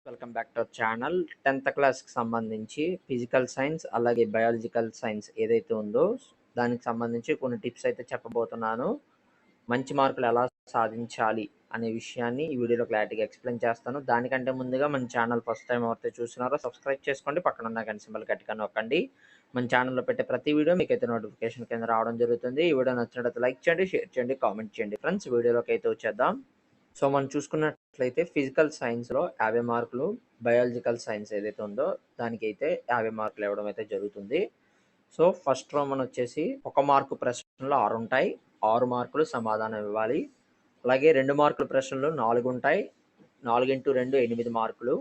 Welcome back to our channel. 10th క్లాస్కి సంబంధించి physical science అలాగే బయాలజికల్ సైన్స్ ఏదైతే ఉందో దానికి సంబంధించి కొన్ని టిప్స్ అయితే చెప్పబోతున్నాను. మంచి మార్కులు ఎలా సాధించాలి అనే విషయాన్ని ఈ వీడియోలో క్లారిటీగా ఎక్స్ప్లెయిన్ చేస్తాను. దానికంటే ముందుగా మన ఛానల్ ఫస్ట్ టైం ఎవరైతే చూస్తున్నారో సబ్స్క్రైబ్ చేసుకోండి, పక్కన ఉన్న గంట సింబల్ గట్టిగా నొక్కండి. మన ఛానల్లో పెట్టే ప్రతి వీడియో మీకైతే నోటిఫికేషన్ కింద రావడం జరుగుతుంది. ఈ వీడియో నచ్చినట్లయితే లైక్ చేయండి, షేర్ చేయండి, కామెంట్ చేయండి. ఫ్రెండ్స్, వీడియోలోకి అయితే వచ్చేద్దాం. సో మనం చూసుకున్నట్లయితే ఫిజికల్ సైన్స్లో 50 మార్కులు, బయాలజికల్ సైన్స్ ఏదైతే ఉందో దానికి అయితే 50 మార్కులు ఇవ్వడం అయితే జరుగుతుంది. సో ఫస్ట్ రోమన్ వచ్చేసి 1 మార్కు ప్రశ్నలు 6 ఉంటాయి, 6 మార్కులు సమాధానం ఇవ్వాలి. అలాగే 2 మార్కుల ప్రశ్నలు 4 ఉంటాయి, 4 × 2 8 మార్కులు.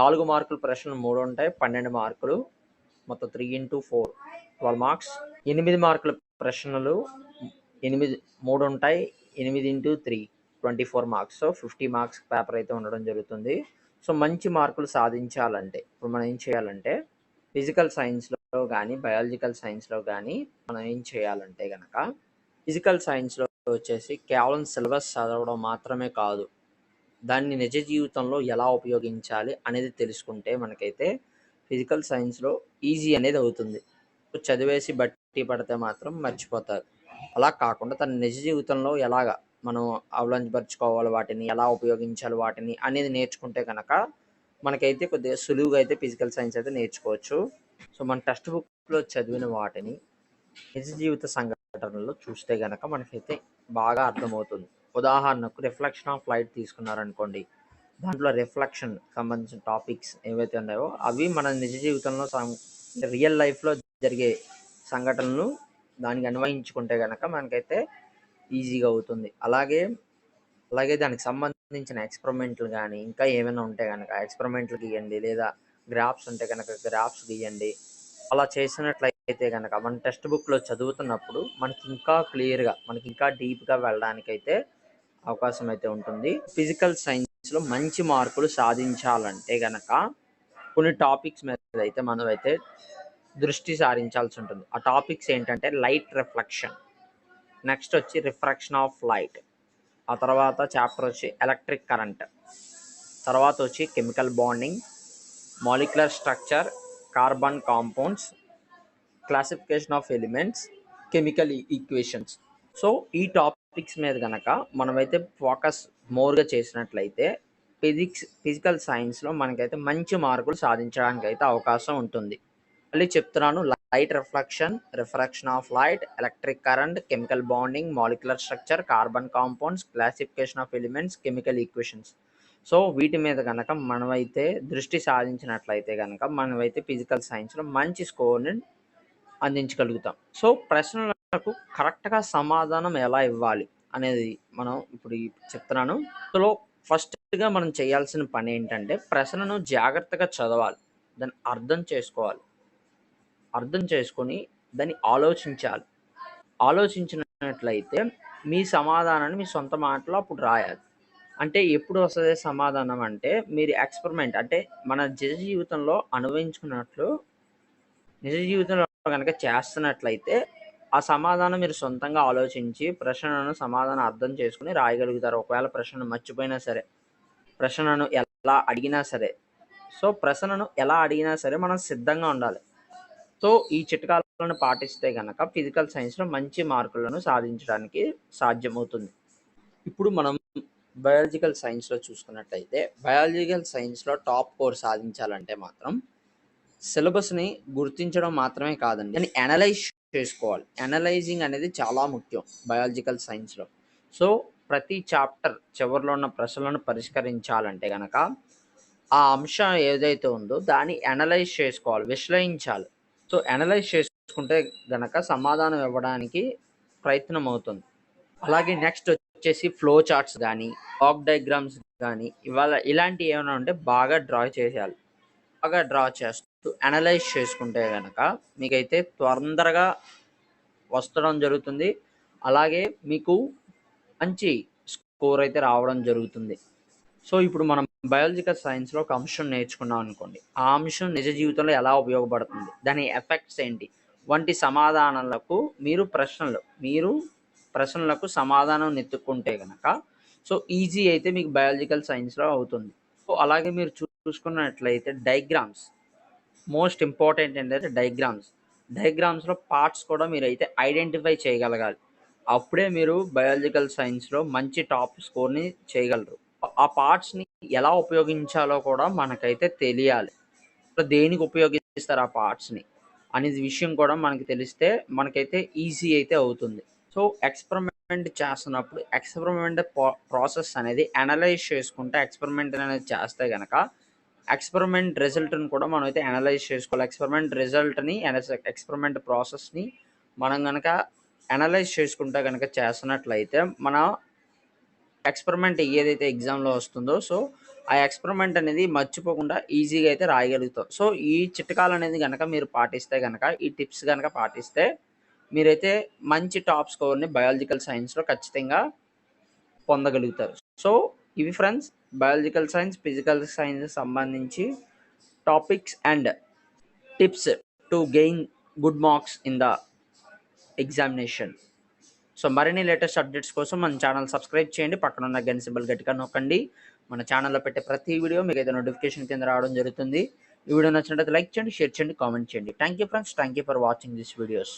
4 మార్కుల ప్రశ్నలు 3 ఉంటాయి, 12 మార్కులు. మొత్తం 3 × 4 12 మార్క్స్. 8 మార్కుల ప్రశ్నలు 3 ఉంటాయి, 8 × 3 24 మార్క్స్. సో 50 మార్క్స్ పేపర్ అయితే ఉండడం జరుగుతుంది. సో మంచి మార్కులు సాధించాలంటే ఇప్పుడు మనం ఏం చేయాలంటే ఫిజికల్ సైన్స్లో కానీ బయాలజికల్ సైన్స్లో కానీ మనం ఏం చేయాలంటే కనుక ఫిజికల్ సైన్స్లో వచ్చేసి కేవలం సిలబస్ చదవడం మాత్రమే కాదు, దాన్ని నిజ జీవితంలో ఎలా ఉపయోగించాలి అనేది తెలుసుకుంటే మనకైతే ఫిజికల్ సైన్స్లో ఈజీ అనేది అవుతుంది. చదివేసి బట్టి పడితే మాత్రం మర్చిపోతారు. అలా కాకుండా తన నిజ జీవితంలో ఎలాగ మనం అవలంబించుకోవాలి, వాటిని ఎలా ఉపయోగించాలి వాటిని అనేది నేర్చుకుంటే కనుక మనకైతే కొద్దిగా సులువుగా అయితే ఫిజికల్ సైన్స్ అయితే నేర్చుకోవచ్చు. సో మన టెక్స్ట్ బుక్లో చదివిన వాటిని నిజ జీవిత సంఘటనలో చూస్తే కనుక మనకైతే బాగా అర్థమవుతుంది. ఉదాహరణకు రిఫ్లెక్షన్ ఆఫ్ లైట్ తీసుకున్నారనుకోండి, దాంట్లో రిఫ్లెక్షన్ సంబంధించిన టాపిక్స్ ఏవైతే ఉన్నాయో అవి మన నిజ జీవితంలో రియల్ లైఫ్లో జరిగే సంఘటనలు దానికి అన్వయించుకుంటే కనుక మనకైతే ఈజీగా అవుతుంది. అలాగే దానికి సంబంధించిన ఎక్స్పెరిమెంట్లు కానీ ఇంకా ఏమైనా ఉంటే కనుక ఎక్స్పెరిమెంట్లు గీయండి, లేదా గ్రాఫ్స్ ఉంటే కనుక గ్రాఫ్స్ గీయండి. అలా చేసినట్లయితే కనుక మన టెక్స్ట్ బుక్లో చదువుతున్నప్పుడు మనకి ఇంకా క్లియర్గా, మనకి ఇంకా డీప్గా వెళ్ళడానికైతే అవకాశం అయితే ఉంటుంది. ఫిజికల్ సైన్స్లో మంచి మార్కులు సాధించాలంటే కనుక కొన్ని టాపిక్స్ మీద అయితే మనం అయితే దృష్టి సారించాల్సి ఉంటుంది. ఆ టాపిక్స్ ఏంటంటే లైట్ రిఫ్లెక్షన్, నెక్స్ట్ వచ్చి రిఫ్రాక్షన్ ఆఫ్ లైట్, ఆ తర్వాత చాప్టర్ వచ్చి ఎలక్ట్రిక్ కరెంట్, తర్వాత వచ్చి chemical bonding, molecular structure, carbon compounds, classification of elements, chemical equations. So ఈ టాపిక్స్ మీద కనుక మనమైతే ఫోకస్ మోర్గా చేసినట్లయితే ఫిజికల్ సైన్స్లో మనకైతే మంచి మార్కులు సాధించడానికి అయితే అవకాశం ఉంటుంది. మళ్ళీ చెప్తున్నాను, light reflection, refraction of light, electric current, chemical bonding, molecular structure, carbon compounds, classification of elements, chemical equations. So వీటి మీద కనుక మనమైతే దృష్టి సాధించినట్లయితే కనుక మనమైతే ఫిజికల్ సైన్స్లో మంచి స్కోర్ని అందించగలుగుతాం. సో ప్రశ్నలకు కరెక్ట్గా సమాధానం ఎలా ఇవ్వాలి అనేది మనం ఇప్పుడు చెప్తున్నాను. సో ఫస్ట్గా మనం చేయాల్సిన పని ఏంటంటే ప్రశ్నను జాగ్రత్తగా చదవాలి, దాన్ని అర్థం చేసుకోవాలి, అర్థం చేసుకొని దాన్ని ఆలోచించాలి. ఆలోచించినట్లయితే మీ సమాధానాన్ని మీ సొంత మాటలో అప్పుడు రాయాలి. అంటే ఎప్పుడు వస్తుంది సమాధానం అంటే మీరు ఎక్స్పెరిమెంట్ అంటే మన నిజ జీవితంలో అనుభవించుకున్నట్లు నిజ జీవితంలో కనుక చేస్తున్నట్లయితే ఆ సమాధానం మీరు సొంతంగా ఆలోచించి ప్రశ్నను సమాధానం అర్థం చేసుకుని రాయగలుగుతారు. ఒకవేళ ప్రశ్నను మర్చిపోయినా సరే, ప్రశ్నను ఎలా అడిగినా సరే, సో ప్రశ్నను ఎలా అడిగినా సరే మనం సిద్ధంగా ఉండాలి. సో ఈ చిట్కాలను పాటిస్తే కనుక ఫిజికల్ సైన్స్లో మంచి మార్కులను సాధించడానికి సాధ్యమవుతుంది. ఇప్పుడు మనం బయాలజికల్ సైన్స్లో చూసుకున్నట్లయితే బయాలజికల్ సైన్స్లో టాప్ స్కోర్ సాధించాలంటే మాత్రం సిలబస్ని గుర్తించడం మాత్రమే కాదండి, దాన్ని అనలైజ్ చేసుకోవాలి. అనలైజింగ్ అనేది చాలా ముఖ్యం బయాలజికల్ సైన్స్లో. సో ప్రతి చాప్టర్ చివరిలో ఉన్న ప్రశ్నలను పరిష్కరించాలంటే కనుక ఆ అంశం ఏదైతే ఉందో దాన్ని అనలైజ్ చేసుకోవాలి, విశ్లేషించాలి. సో అనలైజ్ చేసుకుంటే గనక సమాధానం ఇవ్వడానికి ప్రయత్నం అవుతుంది. అలాగే నెక్స్ట్ వచ్చేసి ఫ్లో చార్ట్స్ కానీ బ్లాక్ డయాగ్రామ్స్ కానీ ఇలాంటివి ఏమైనా ఉంటే బాగా డ్రా చేయాలి. బాగా డ్రా చేస్తూ అనలైజ్ చేసుకుంటే కనుక మీకైతే తొందరగా వస్తడం జరుగుతుంది. అలాగే మీకు మంచి స్కోర్ అయితే రావడం జరుగుతుంది. సో ఇప్పుడు మనం బయాలజికల్ సైన్స్లో ఒక అంశం నేర్చుకున్నాం అనుకోండి, ఆ అంశం నిజ జీవితంలో ఎలా ఉపయోగపడుతుంది, దాని ఎఫెక్ట్స్ ఏంటి వంటి సమాధానాలకు మీరు ప్రశ్నలకు సమాధానం నెత్తుకుంటే కనుక సో ఈజీ అయితే మీకు బయాలజికల్ సైన్స్లో అవుతుంది. అలాగే మీరు చూసుకున్నట్లయితే డయాగ్రామ్స్ మోస్ట్ ఇంపార్టెంట్ ఏంటంటే డయాగ్రామ్స్లో పార్ట్స్ కూడా మీరైతే ఐడెంటిఫై చేయగలగాలి. అప్పుడే మీరు బయాలజికల్ సైన్స్లో మంచి టాప్ స్కోర్ని చేయగలరు. ఆ పార్ట్స్ని ఎలా ఉపయోగించాలో కూడా మనకైతే తెలియాలి. దేనికి ఉపయోగిస్తారు ఆ పార్ట్స్ని అనేది విషయం కూడా మనకి తెలిస్తే మనకైతే ఈజీ అయితే అవుతుంది. సో ఎక్స్పెరిమెంట్ చేస్తున్నప్పుడు ఎక్స్పెరిమెంట్ ప్రాసెస్ అనేది అనలైజ్ చేసుకుంటే ఎక్స్పెరిమెంట్ అనేది చేస్తే కనుక ఎక్స్పెరిమెంట్ రిజల్ట్ని కూడా మనం అయితే అనలైజ్ చేసుకోవాలి. ఎక్స్పెరిమెంట్ రిజల్ట్ని ఎక్స్పెరిమెంట్ ప్రాసెస్ని మనం కనుక అనలైజ్ చేసుకుంటే కనుక చేస్తున్నట్లయితే మన ఎక్స్పెరిమెంట్ ఏదైతే ఎగ్జామ్లో వస్తుందో సో ఆ ఎక్స్పెరిమెంట్ అనేది మర్చిపోకుండా ఈజీగా అయితే రాయగలుగుతాం. సో ఈ చిట్కాలు అనేది కనుక మీరు పాటిస్తే కనుక ఈ టిప్స్ కనుక పాటిస్తే మీరైతే మంచి టాప్ స్కోర్ని బయాలజికల్ సైన్స్లో ఖచ్చితంగా పొందగలుగుతారు. సో ఇవి friends biological science physical science సంబంధించి topics and tips to gain good marks in the examination. So మరిన్ని లేటెస్ట్ అప్డేట్స్ కోసం మన ఛానల్ సబ్స్క్రైబ్ చేయండి. పక్కన ఉన్న గంట సింబల్ గట్టిగా నొక్కండి. మన ఛానల్లో పెట్టే ప్రతి వీడియో మీకు అయితే నోటిఫికేషన్ కింద రావడం జరుగుతుంది. ఈ వీడియో నచ్చినట్లయితే లైక్ చేయండి, షేర్ చేయండి, కామెంట్ చేయండి. Thank you friends. Thank you for watching this videos.